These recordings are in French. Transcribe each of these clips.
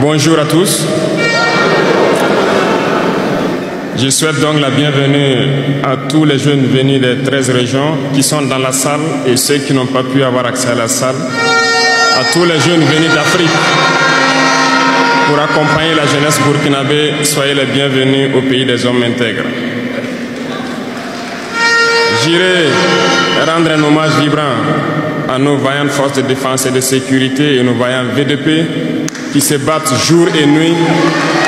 Bonjour à tous. Je souhaite donc la bienvenue à tous les jeunes venus des 13 régions qui sont dans la salle et ceux qui n'ont pas pu avoir accès à la salle. À tous les jeunes venus d'Afrique pour accompagner la jeunesse burkinabé, soyez les bienvenus au pays des hommes intègres. J'irai rendre un hommage vibrant à nos vaillantes forces de défense et de sécurité et nos vaillants VDP qui se battent jour et nuit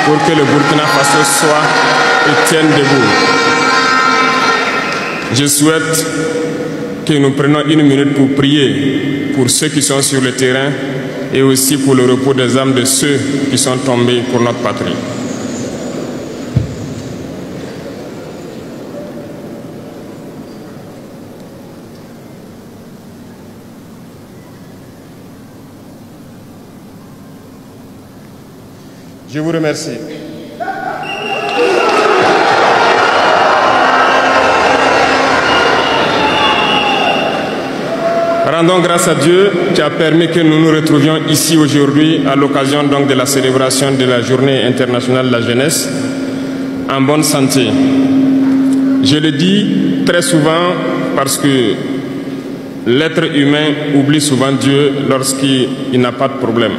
pour que le Burkina Faso soit et tienne debout. Je souhaite que nous prenions une minute pour prier pour ceux qui sont sur le terrain et aussi pour le repos des âmes de ceux qui sont tombés pour notre patrie. Je vous remercie. Rendons grâce à Dieu qui a permis que nous nous retrouvions ici aujourd'hui à l'occasion donc de la célébration de la Journée internationale de la jeunesse en bonne santé. Je le dis très souvent parce que l'être humain oublie souvent Dieu lorsqu'il n'a pas de problème,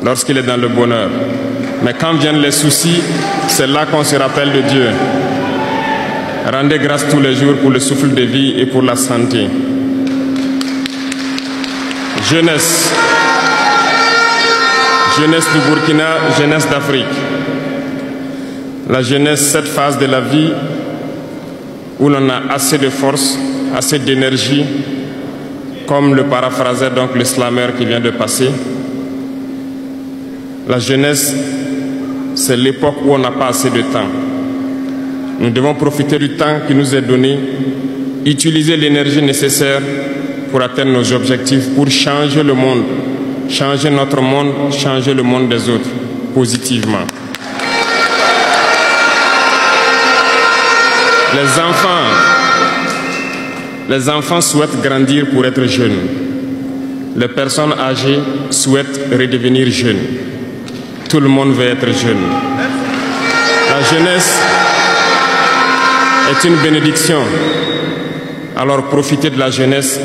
lorsqu'il est dans le bonheur. Mais quand viennent les soucis, c'est là qu'on se rappelle de Dieu. Rendez grâce tous les jours pour le souffle de vie et pour la santé. Jeunesse. Jeunesse du Burkina, jeunesse d'Afrique. La jeunesse, cette phase de la vie où l'on a assez de force, assez d'énergie, comme le paraphrasait donc le slammer qui vient de passer. La jeunesse, c'est l'époque où on n'a pas assez de temps. Nous devons profiter du temps qui nous est donné, utiliser l'énergie nécessaire pour atteindre nos objectifs, pour changer le monde, changer notre monde, changer le monde des autres, positivement. Les enfants souhaitent grandir pour être jeunes. Les personnes âgées souhaitent redevenir jeunes. Tout le monde veut être jeune. La jeunesse est une bénédiction. Alors profitez de la jeunesse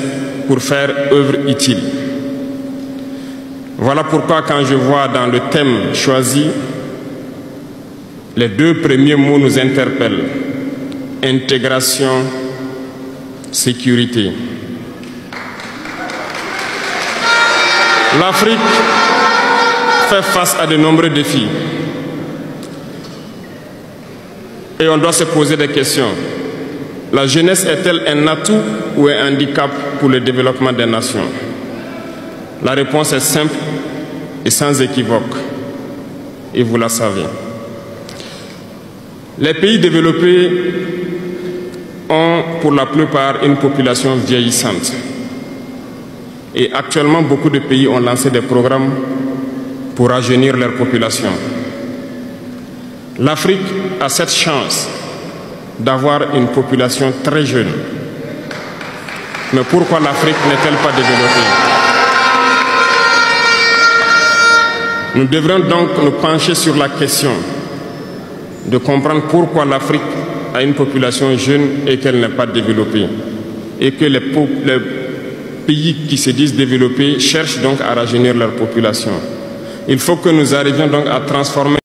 pour faire œuvre utile. Voilà pourquoi quand je vois dans le thème choisi, les deux premiers mots nous interpellent. Intégration, sécurité. L'Afrique fait face à de nombreux défis. Et on doit se poser des questions. La jeunesse est-elle un atout ou un handicap pour le développement des nations? La réponse est simple et sans équivoque. Et vous la savez. Les pays développés ont pour la plupart une population vieillissante. Et actuellement, beaucoup de pays ont lancé des programmes pour rajeunir leur population. L'Afrique a cette chance d'avoir une population très jeune. Mais pourquoi l'Afrique n'est-elle pas développée? Nous devrons donc nous pencher sur la question de comprendre pourquoi l'Afrique a une population jeune et qu'elle n'est pas développée. Et que les pays qui se disent développés cherchent donc à rajeunir leur population. Il faut que nous arrivions donc à transformer